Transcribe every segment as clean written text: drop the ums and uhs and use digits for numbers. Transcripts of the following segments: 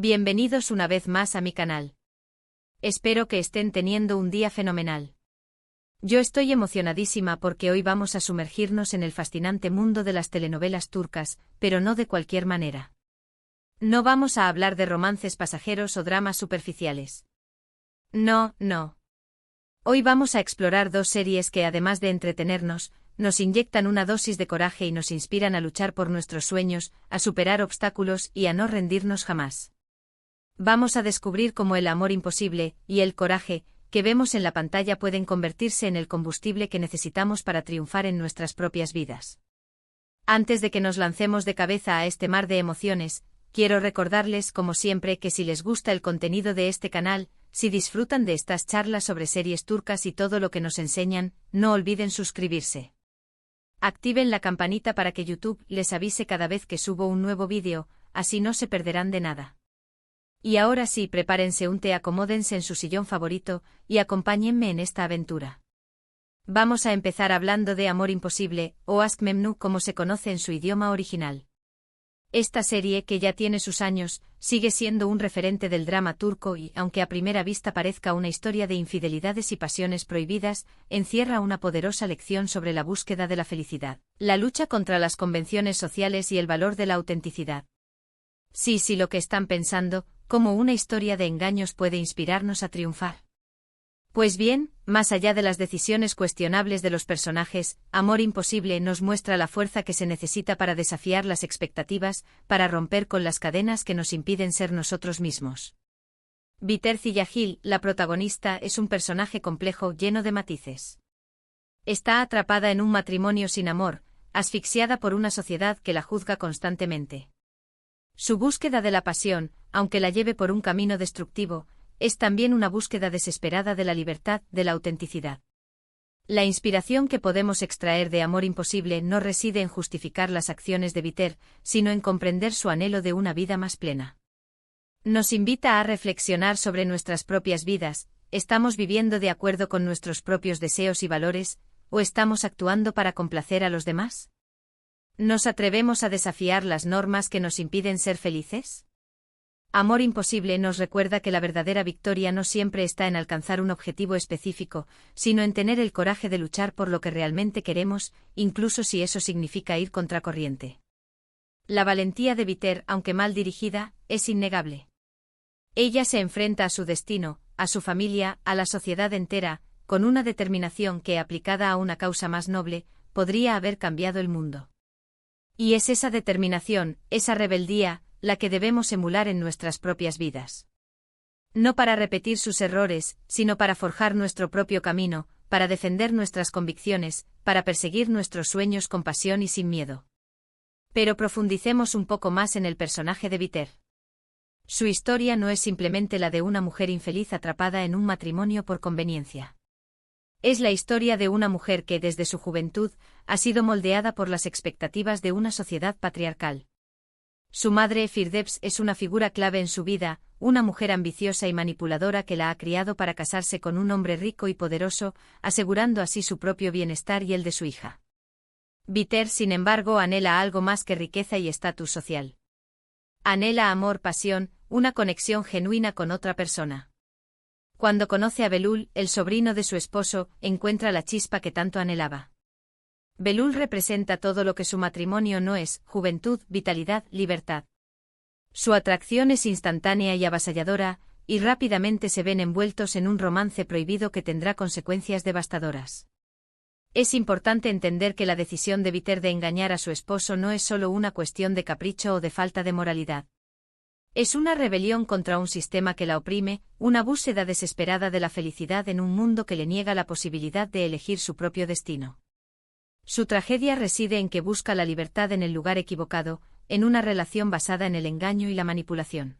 Bienvenidos una vez más a mi canal. Espero que estén teniendo un día fenomenal. Yo estoy emocionadísima porque hoy vamos a sumergirnos en el fascinante mundo de las telenovelas turcas, pero no de cualquier manera. No vamos a hablar de romances pasajeros o dramas superficiales. No. Hoy vamos a explorar dos series que, además de entretenernos, nos inyectan una dosis de coraje y nos inspiran a luchar por nuestros sueños, a superar obstáculos y a no rendirnos jamás. Vamos a descubrir cómo el amor imposible y el coraje que vemos en la pantalla pueden convertirse en el combustible que necesitamos para triunfar en nuestras propias vidas. Antes de que nos lancemos de cabeza a este mar de emociones, quiero recordarles, como siempre, que si les gusta el contenido de este canal, si disfrutan de estas charlas sobre series turcas y todo lo que nos enseñan, no olviden suscribirse. Activen la campanita para que YouTube les avise cada vez que subo un nuevo vídeo, así no se perderán de nada. Y ahora sí, prepárense un té, acomódense en su sillón favorito y acompáñenme en esta aventura. Vamos a empezar hablando de Amor Imposible, o Aşk Memnu como se conoce en su idioma original. Esta serie, que ya tiene sus años, sigue siendo un referente del drama turco y, aunque a primera vista parezca una historia de infidelidades y pasiones prohibidas, encierra una poderosa lección sobre la búsqueda de la felicidad, la lucha contra las convenciones sociales y el valor de la autenticidad. Sí, lo que están pensando, cómo una historia de engaños puede inspirarnos a triunfar. Pues bien, más allá de las decisiones cuestionables de los personajes, Amor Imposible nos muestra la fuerza que se necesita para desafiar las expectativas, para romper con las cadenas que nos impiden ser nosotros mismos. Bihter Ziyagil, la protagonista, es un personaje complejo, lleno de matices. Está atrapada en un matrimonio sin amor, asfixiada por una sociedad que la juzga constantemente. Su búsqueda de la pasión, aunque la lleve por un camino destructivo, es también una búsqueda desesperada de la libertad, de la autenticidad. La inspiración que podemos extraer de Amor Imposible no reside en justificar las acciones de Bihter, sino en comprender su anhelo de una vida más plena. Nos invita a reflexionar sobre nuestras propias vidas. ¿Estamos viviendo de acuerdo con nuestros propios deseos y valores, o estamos actuando para complacer a los demás? ¿Nos atrevemos a desafiar las normas que nos impiden ser felices? Amor Imposible nos recuerda que la verdadera victoria no siempre está en alcanzar un objetivo específico, sino en tener el coraje de luchar por lo que realmente queremos, incluso si eso significa ir contracorriente. La valentía de Bihter, aunque mal dirigida, es innegable. Ella se enfrenta a su destino, a su familia, a la sociedad entera, con una determinación que, aplicada a una causa más noble, podría haber cambiado el mundo. Y es esa determinación, esa rebeldía, la que debemos emular en nuestras propias vidas. No para repetir sus errores, sino para forjar nuestro propio camino, para defender nuestras convicciones, para perseguir nuestros sueños con pasión y sin miedo. Pero profundicemos un poco más en el personaje de Bihter. Su historia no es simplemente la de una mujer infeliz atrapada en un matrimonio por conveniencia. Es la historia de una mujer que, desde su juventud, ha sido moldeada por las expectativas de una sociedad patriarcal. Su madre, Firdevs, es una figura clave en su vida, una mujer ambiciosa y manipuladora que la ha criado para casarse con un hombre rico y poderoso, asegurando así su propio bienestar y el de su hija. Bihter, sin embargo, anhela algo más que riqueza y estatus social. Anhela amor, pasión, una conexión genuina con otra persona. Cuando conoce a Belul, el sobrino de su esposo, encuentra la chispa que tanto anhelaba. Belul representa todo lo que su matrimonio no es: juventud, vitalidad, libertad. Su atracción es instantánea y avasalladora, y rápidamente se ven envueltos en un romance prohibido que tendrá consecuencias devastadoras. Es importante entender que la decisión de Bihter de engañar a su esposo no es solo una cuestión de capricho o de falta de moralidad. Es una rebelión contra un sistema que la oprime, una búsqueda desesperada de la felicidad en un mundo que le niega la posibilidad de elegir su propio destino. Su tragedia reside en que busca la libertad en el lugar equivocado, en una relación basada en el engaño y la manipulación.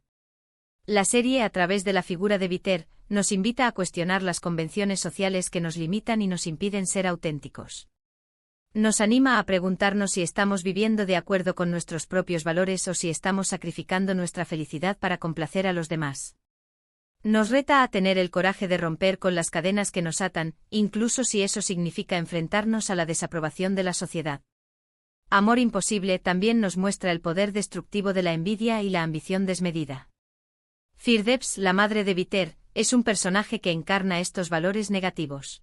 La serie, a través de la figura de Bihter, nos invita a cuestionar las convenciones sociales que nos limitan y nos impiden ser auténticos. Nos anima a preguntarnos si estamos viviendo de acuerdo con nuestros propios valores o si estamos sacrificando nuestra felicidad para complacer a los demás. Nos reta a tener el coraje de romper con las cadenas que nos atan, incluso si eso significa enfrentarnos a la desaprobación de la sociedad. Amor Imposible también nos muestra el poder destructivo de la envidia y la ambición desmedida. Firdevs, la madre de Biter, es un personaje que encarna estos valores negativos.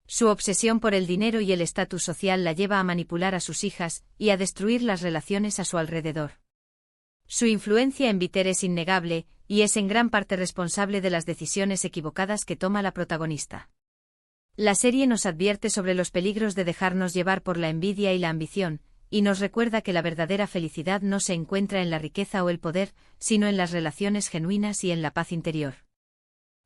Su obsesión por el dinero y el estatus social la lleva a manipular a sus hijas y a destruir las relaciones a su alrededor. Su influencia en Biter es innegable, y es en gran parte responsable de las decisiones equivocadas que toma la protagonista. La serie nos advierte sobre los peligros de dejarnos llevar por la envidia y la ambición, y nos recuerda que la verdadera felicidad no se encuentra en la riqueza o el poder, sino en las relaciones genuinas y en la paz interior.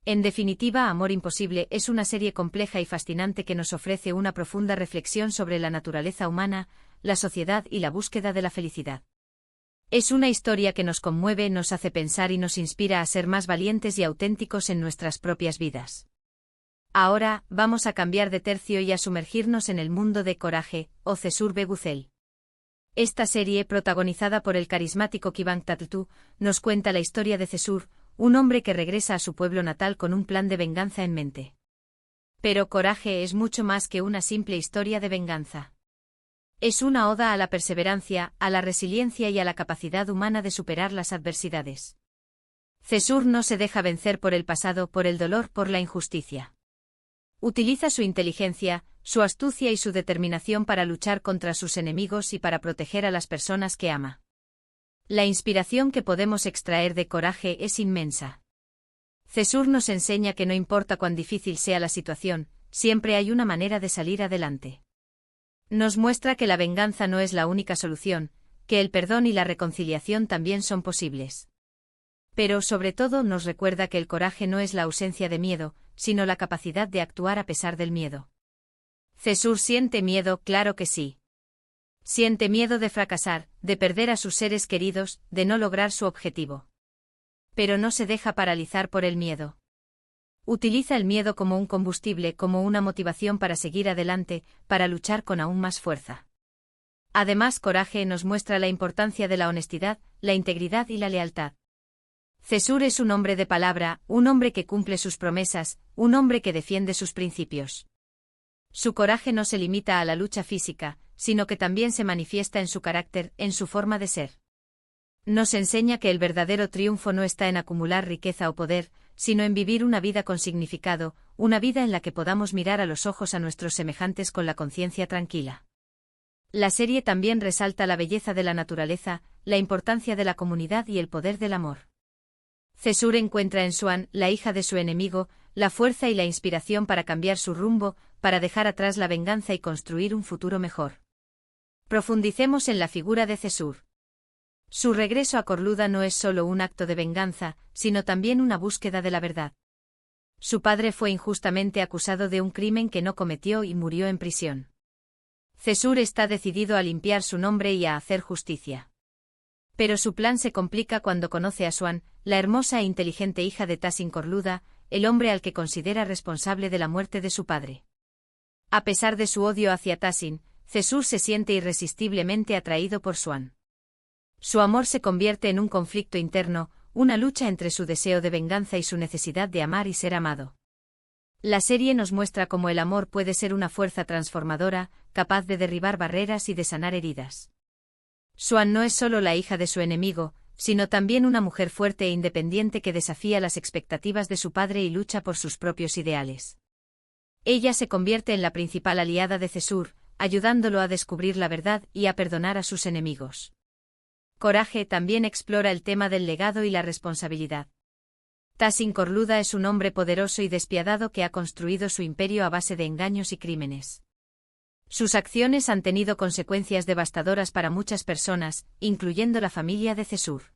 En definitiva, Amor Imposible es una serie compleja y fascinante que nos ofrece una profunda reflexión sobre la naturaleza humana, la sociedad y la búsqueda de la felicidad. Es una historia que nos conmueve, nos hace pensar y nos inspira a ser más valientes y auténticos en nuestras propias vidas. Ahora, vamos a cambiar de tercio y a sumergirnos en el mundo de Coraje, o Cesur Begucel. Esta serie, protagonizada por el carismático Kivang Tatltu, nos cuenta la historia de Cesur, un hombre que regresa a su pueblo natal con un plan de venganza en mente. Pero Coraje es mucho más que una simple historia de venganza. Es una oda a la perseverancia, a la resiliencia y a la capacidad humana de superar las adversidades. Cesur no se deja vencer por el pasado, por el dolor, por la injusticia. Utiliza su inteligencia, su astucia y su determinación para luchar contra sus enemigos y para proteger a las personas que ama. La inspiración que podemos extraer de Coraje es inmensa. Cesur nos enseña que no importa cuán difícil sea la situación, siempre hay una manera de salir adelante. Nos muestra que la venganza no es la única solución, que el perdón y la reconciliación también son posibles. Pero sobre todo nos recuerda que el coraje no es la ausencia de miedo, sino la capacidad de actuar a pesar del miedo. Cesur siente miedo, claro que sí. Siente miedo de fracasar, de perder a sus seres queridos, de no lograr su objetivo. Pero no se deja paralizar por el miedo. Utiliza el miedo como un combustible, como una motivación para seguir adelante, para luchar con aún más fuerza. Además, Coraje nos muestra la importancia de la honestidad, la integridad y la lealtad. Cesur es un hombre de palabra, un hombre que cumple sus promesas, un hombre que defiende sus principios. Su coraje no se limita a la lucha física, sino que también se manifiesta en su carácter, en su forma de ser. Nos enseña que el verdadero triunfo no está en acumular riqueza o poder, sino en vivir una vida con significado, una vida en la que podamos mirar a los ojos a nuestros semejantes con la conciencia tranquila. La serie también resalta la belleza de la naturaleza, la importancia de la comunidad y el poder del amor. Cesur encuentra en Swan, la hija de su enemigo, la fuerza y la inspiración para cambiar su rumbo, para dejar atrás la venganza y construir un futuro mejor. Profundicemos en la figura de Cesur. Su regreso a Corluda no es solo un acto de venganza, sino también una búsqueda de la verdad. Su padre fue injustamente acusado de un crimen que no cometió y murió en prisión. Cesur está decidido a limpiar su nombre y a hacer justicia. Pero su plan se complica cuando conoce a Swan, la hermosa e inteligente hija de Tassin Corluda, el hombre al que considera responsable de la muerte de su padre. A pesar de su odio hacia Tassin, Cesur se siente irresistiblemente atraído por Swan. Su amor se convierte en un conflicto interno, una lucha entre su deseo de venganza y su necesidad de amar y ser amado. La serie nos muestra cómo el amor puede ser una fuerza transformadora, capaz de derribar barreras y de sanar heridas. Swan no es solo la hija de su enemigo, sino también una mujer fuerte e independiente que desafía las expectativas de su padre y lucha por sus propios ideales. Ella se convierte en la principal aliada de Cesur, ayudándolo a descubrir la verdad y a perdonar a sus enemigos. Coraje también explora el tema del legado y la responsabilidad. Tassin Corluda es un hombre poderoso y despiadado que ha construido su imperio a base de engaños y crímenes. Sus acciones han tenido consecuencias devastadoras para muchas personas, incluyendo la familia de Cesur.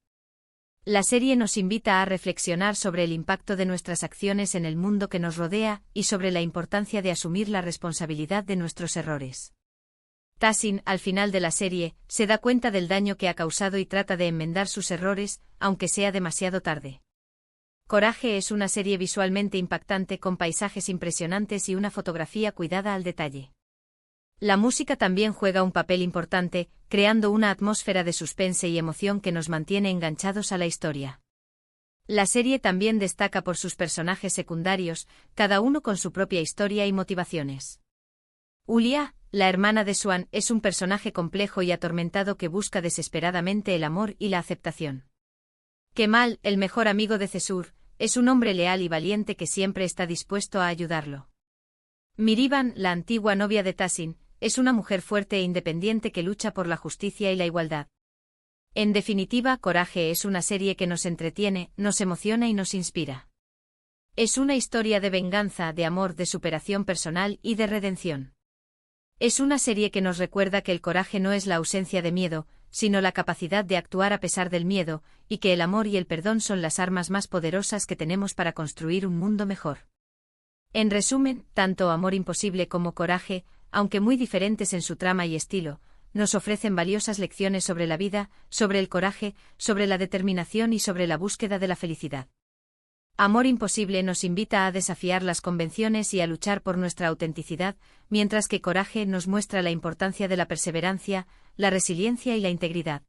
La serie nos invita a reflexionar sobre el impacto de nuestras acciones en el mundo que nos rodea y sobre la importancia de asumir la responsabilidad de nuestros errores. Tassin, al final de la serie, se da cuenta del daño que ha causado y trata de enmendar sus errores, aunque sea demasiado tarde. Coraje es una serie visualmente impactante con paisajes impresionantes y una fotografía cuidada al detalle. La música también juega un papel importante, creando una atmósfera de suspense y emoción que nos mantiene enganchados a la historia. La serie también destaca por sus personajes secundarios, cada uno con su propia historia y motivaciones. Ulia, la hermana de Swan, es un personaje complejo y atormentado que busca desesperadamente el amor y la aceptación. Kemal, el mejor amigo de Cesur, es un hombre leal y valiente que siempre está dispuesto a ayudarlo. Mirivan, la antigua novia de Tahsin, es una mujer fuerte e independiente que lucha por la justicia y la igualdad. En definitiva, Coraje es una serie que nos entretiene, nos emociona y nos inspira. Es una historia de venganza, de amor, de superación personal y de redención. Es una serie que nos recuerda que el coraje no es la ausencia de miedo, sino la capacidad de actuar a pesar del miedo, y que el amor y el perdón son las armas más poderosas que tenemos para construir un mundo mejor. En resumen, tanto Amor Imposible como Coraje, aunque muy diferentes en su trama y estilo, nos ofrecen valiosas lecciones sobre la vida, sobre el coraje, sobre la determinación y sobre la búsqueda de la felicidad. Amor Imposible nos invita a desafiar las convenciones y a luchar por nuestra autenticidad, mientras que Coraje nos muestra la importancia de la perseverancia, la resiliencia y la integridad.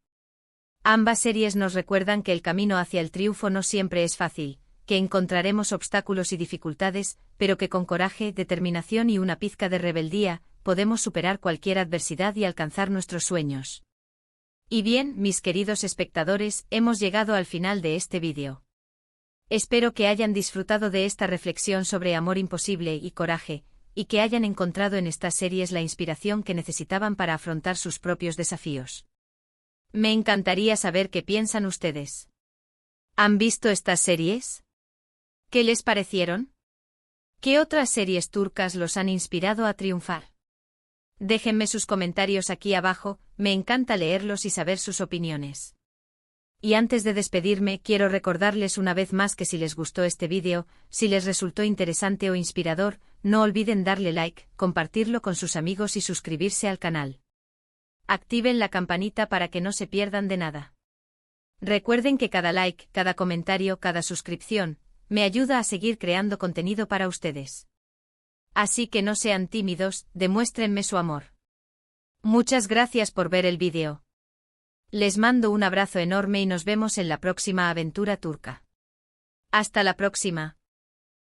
Ambas series nos recuerdan que el camino hacia el triunfo no siempre es fácil, que encontraremos obstáculos y dificultades, pero que con coraje, determinación y una pizca de rebeldía, podemos superar cualquier adversidad y alcanzar nuestros sueños. Y bien, mis queridos espectadores, hemos llegado al final de este vídeo. Espero que hayan disfrutado de esta reflexión sobre Amor Imposible y Coraje, y que hayan encontrado en estas series la inspiración que necesitaban para afrontar sus propios desafíos. Me encantaría saber qué piensan ustedes. ¿Han visto estas series? ¿Qué les parecieron? ¿Qué otras series turcas los han inspirado a triunfar? Déjenme sus comentarios aquí abajo, me encanta leerlos y saber sus opiniones. Y antes de despedirme, quiero recordarles una vez más que si les gustó este vídeo, si les resultó interesante o inspirador, no olviden darle like, compartirlo con sus amigos y suscribirse al canal. Activen la campanita para que no se pierdan de nada. Recuerden que cada like, cada comentario, cada suscripción, me ayuda a seguir creando contenido para ustedes. Así que no sean tímidos, demuéstrenme su amor. Muchas gracias por ver el vídeo. Les mando un abrazo enorme y nos vemos en la próxima aventura turca. Hasta la próxima.